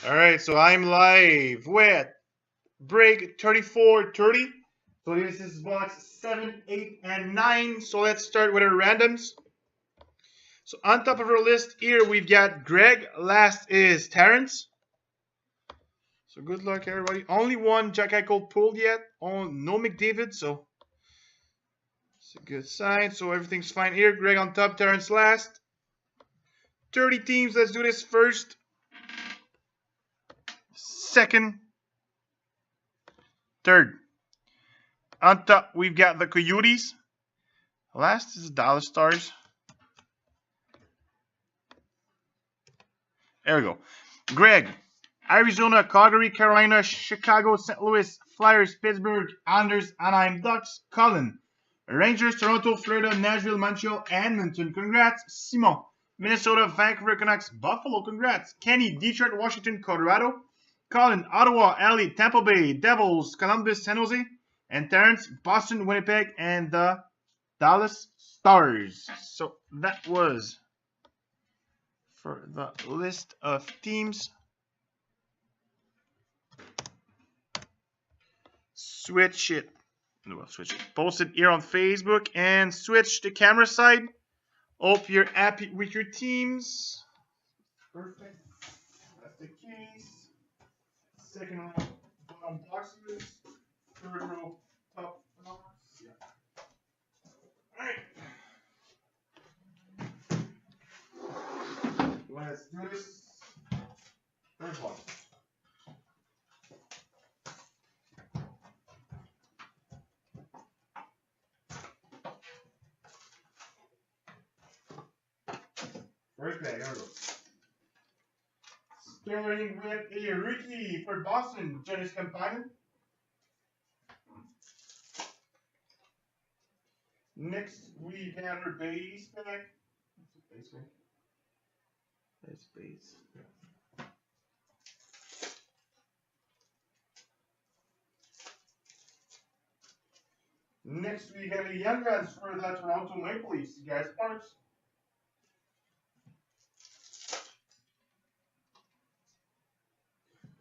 All right, so I'm live with break 3430. So this is box 7, 8, and 9. So let's start with our randoms. So on top of our list here, we've got Greg. Last is Terrence. So good luck, everybody. Only one Jack Eichel pulled yet. Oh, no McDavid, so it's a good sign. So everything's fine here. Greg on top, Terrence last. 30 teams. Let's do this first. Second. Third. On top, we've got the Coyotes. Last is Dallas Stars. There we go. Greg, Arizona, Calgary, Carolina, Chicago, St. Louis, Flyers, Pittsburgh, Islanders, Anaheim Ducks, Colin, Rangers, Toronto, Florida, Nashville, Montreal, Edmonton. Congrats. Simon, Minnesota, Vancouver Canucks, Buffalo. Congrats. Kenny, Detroit, Washington, Colorado. Colin, Ottawa, LA, Tampa Bay, Devils, Columbus, San Jose. And Terrence, Boston, Winnipeg, and the Dallas Stars. So that was for the list of teams. Switch it. Well, switch it. Post it here on Facebook and switch the camera side. Hope you're happy with your teams. Perfect. That's the case. Second row, bottom boxes. Third row, top box. Yeah. Alright. Let's do this. Third box. First bag, here we go. Starting with a rookie for Boston, Janice Campaign. Next, we have our base pack. Base pack. That's base. Yeah. Next, we have a Young Guns for the Toronto Maple Leafs, Guys Parks.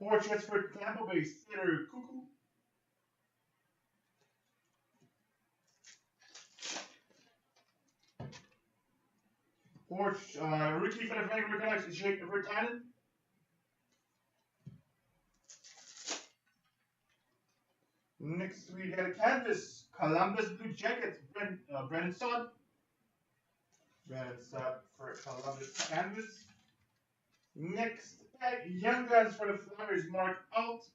Portraits for Tampa Bay, Cedar Cuckoo. Rookie for the Vancouver Canucks, Jake Virtanen. Next, we got a canvas, Columbus Blue Jackets, Brendan Sod. Brendan Sod for Columbus canvas. Next pack, Young Guns for the Flyers, Mark Alt.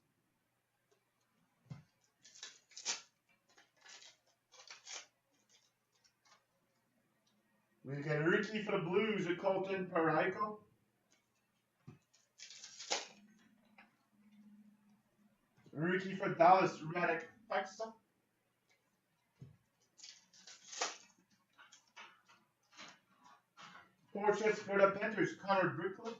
We got a rookie for the Blues, Colton Parayko. Rookie for Dallas, Radek Faksa. Portraits for the Panthers, Connor Brickley.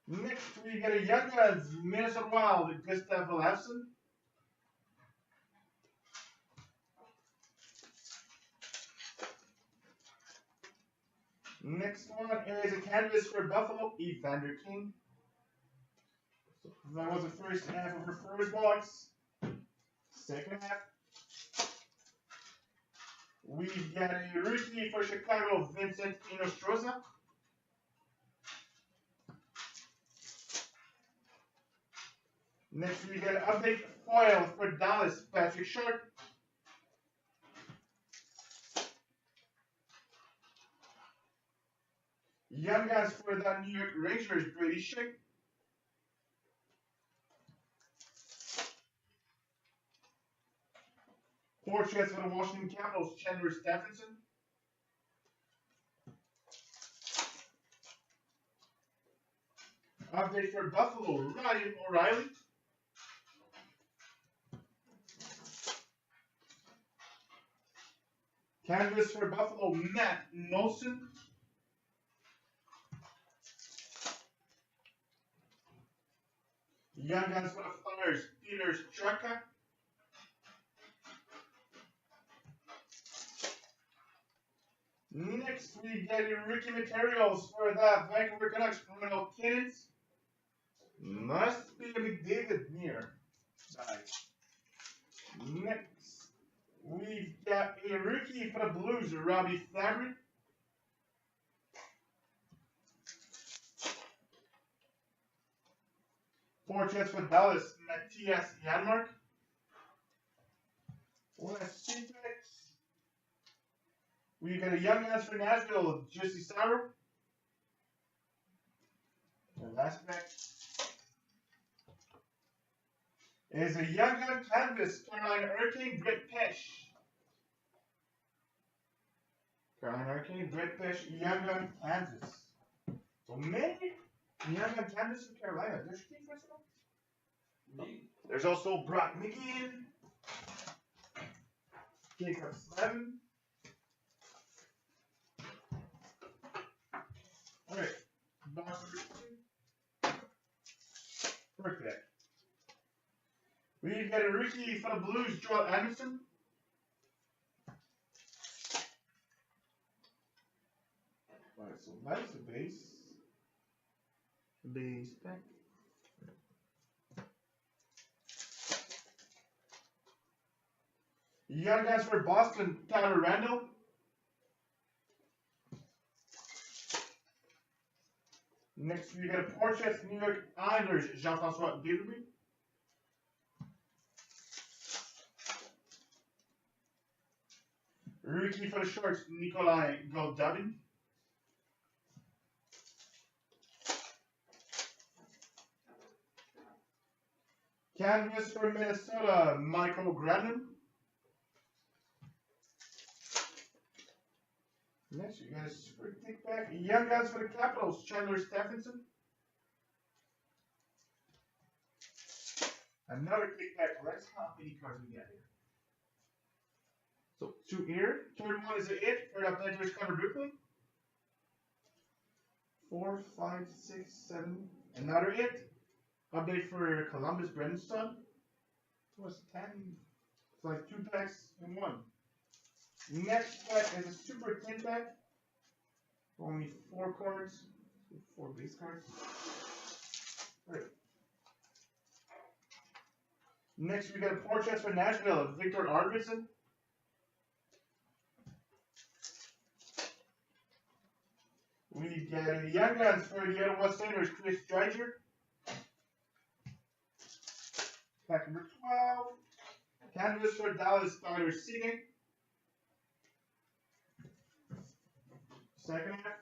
Next, we got a Young Guns, Minnesota Wild, Gustav Olafsson. Next one is a canvas for Buffalo, Evander King. So that was the first half of our first box. Second half, we've got a rookie for Chicago, Vincent Inostroza. Next, we got an update foil for Dallas, Patrick Sharp. Young Guns for the New York Rangers, Brady Schick. Portraits for the Washington Capitals, Chandler Stephenson. Update for Buffalo, Ryan O'Reilly. Canvas for Buffalo, Matt Molson. Young Guns for the Flyers, Peter Straka. Next, we get your rookie materials for the Vancouver Canucks criminal Cannons. Must be a McDavid near. Next, we've got a rookie for the Blues, Robbie Fabry. Portraits for Dallas, Matthias Janmark. Last two picks. We got a Young Guns for Nashville, Jesse Sauer. The last pick is a Young Gun Canvas, Carolina Hurricane, Brett Pesce. Carolina Hurricane, Brett Pesce, Young Gun Canvas. So maybe Young Gun Canvas for Carolina. There's Steve Russell. There's also Brock McGinn, Jacob Slavin. Alright, box number 2. Perfect. We've got a rookie for the Blues, Joel Anderson. Alright, so that's the base. Base pack. Young Guns for Boston, Tyler Randall. Next, we got a Portraits New York Islanders, Jean-François Guilloury. Rookie for the Sharks, Nikolai Goldadin. Canvas for Minnesota, Michael Granlund. Next, you got a super thick pack. Young Guns for the Capitals, Chandler Stephenson. Another thick pack. Let's see how many cards we got here. So, 2 here. Third one is a hit for the Players Cover Brooklyn. 4, 5, 6, 7. Another hit. Update for Columbus, Brendan Stud. It was 10. It's like 2 packs in 1. Next pack is a super thin pack. Only 4 cards. 4 base cards. Right. Next, we got a Portraits for Nashville, Victor Arvidsson. We got a Young Guns for the Ottawa Senators, Chris Driedger. Pack number 12. Canvas for Dallas Stars, Seating. Second half.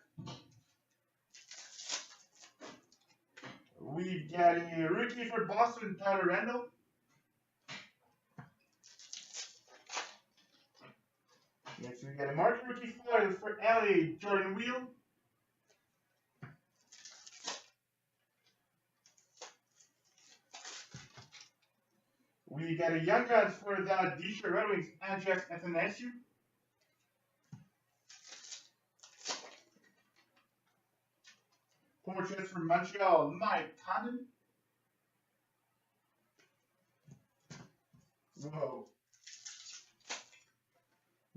We've got a rookie for Boston, Tyler Randall. Next, we got a marked rookie foil for LA, Jordan Wheel. We got a Young Guns for the Detroit Red Wings, Andreas Athanasiou. Portraits for Montreal, Mike Condon. Whoa.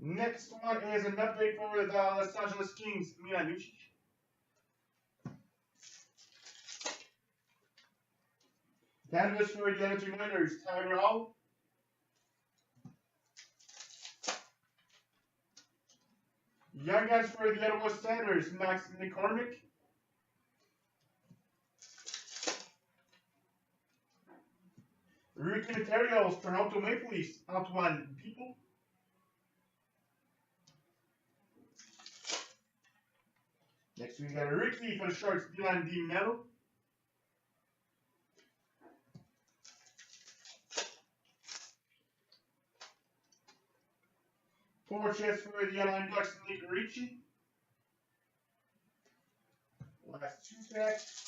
Next one is an update for the Los Angeles Kings, Milan Lucic. Canvas for the Edmonton Oilers, Tyler Hall. Young Guns for the Ottawa Senators, Max McCormick. Rookie materials, Toronto Maple Leafs, Antoine People. Next, we got a rookie for the Sharks, Dylan DeMello. Portraits for the Anaheim Ducks, Nick Ricci. Last 2 packs.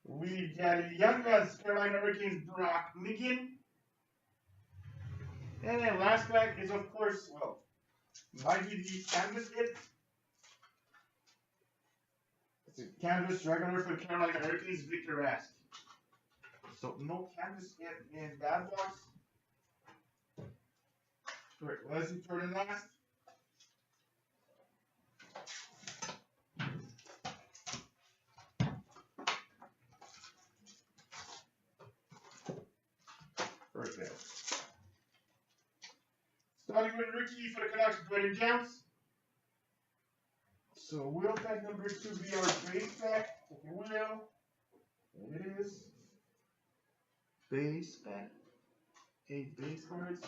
We got a Young Guns, Carolina Hurricanes, Brock McGinn. And then last pack is, of course, well, might be the canvas hit. It's a canvas regular for Carolina Hurricanes, Victor Rask. So no canvas hit in that box. Alright, let's do third and last. Starting with rookie for the Canucks, Brendan Jones. So wheel pack number 2 be our base pack. Take a wheel. There it is. Base pack. 8 base cards.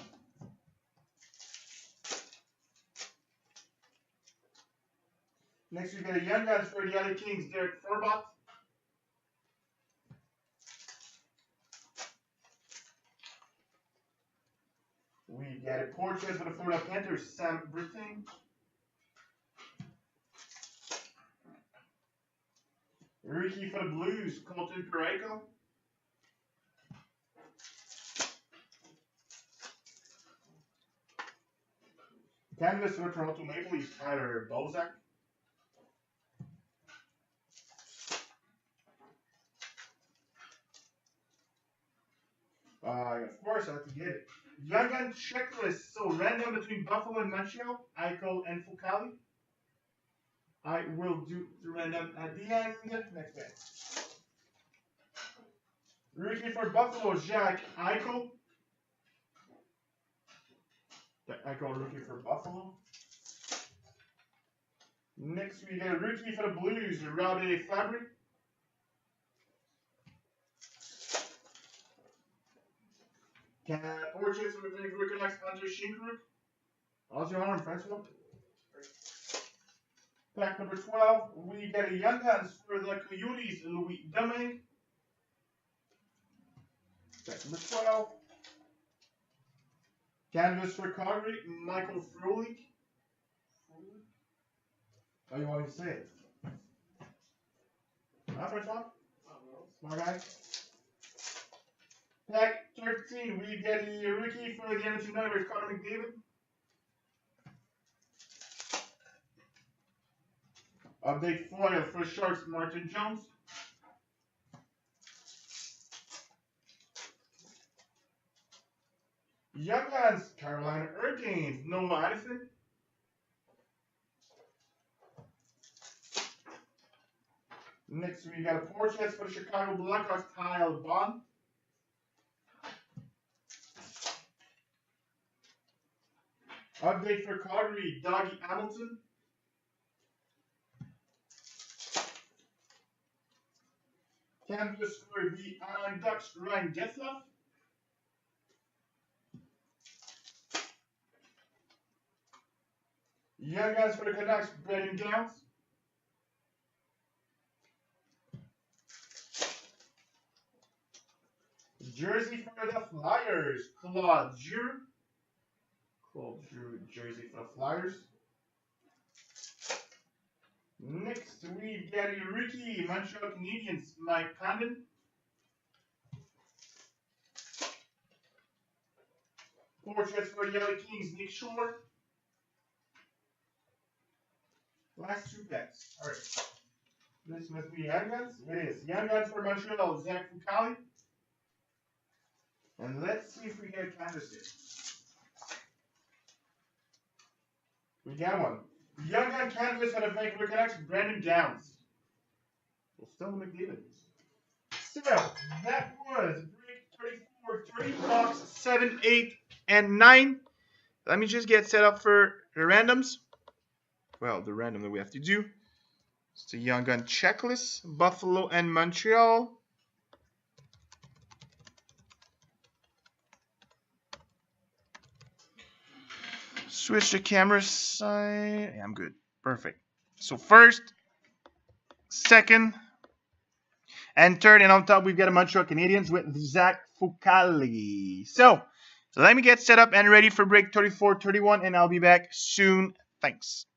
Next we got a Young Guns for the LA Kings, Derek Forbort. We got a portrait for the Florida Panthers, Sam Brittain. Rookie for the Blues, Colton Parayko. Canvas for the Toronto Maple Leafs, Tyler Bozak. Of course, I have to get it. Young Gun checklist. So random between Buffalo and Montreal, Eichel and Fucale. I will do the random at the end. Next bag. Rookie for Buffalo, Jack Eichel. Eichel rookie for Buffalo. Next we got a rookie for the Blues, Robbie Fabry. Portraits for the Vancouver Canucks, Hunter Shinkaruk. How's your arm, Francois? Pack number 12, we got a Young Guns for the Coyotes, Louis Domingue. Pack number 12. Canvas for Calgary, Michael Frolik. How you want me to say it? Huh, Francois? Smart guy. Pack 13, we get a rookie for the Edmonton Oilers, Connor McDavid. Update foil for Sharks, Martin Jones. Young Guns, Carolina Hurricanes, Noah Addison. Next, we got a portrait for the Chicago Blackhawks, Kyle Bond. Update for Calgary, Dougie Hamilton. Canvas for the Anaheim Ducks, Ryan Getzlaf. Young Guns for the Canucks, Brendan Gowns. Jersey for the Flyers, Claude Giroux. Claude Giroux jersey for the Flyers. Next, we get a rookie, Montreal Canadiens, Mike Condon. Portraits for the LA Kings, Nick Shore. Last 2 packs. Alright. This must be Young Guns. It is. Young Guns for Montreal, Zach Fucale. And let's see if we get canvases. We got one. Young Gun canvas for the Vancouver Canucks, Brendan Gowns. Well, still McDavid. So, that was break 34, 30 box, 7, 8, and 9. Let me just get set up for the randoms. Well, the random that we have to do. It's the Young Gun checklist, Buffalo and Montreal. Switch the camera side. Yeah, I'm good. Perfect. So first, second, and third, and on top we've got a Montreal Canadiens with Zach Fucale. So let me get set up and ready for break 34, 31, and I'll be back soon. Thanks.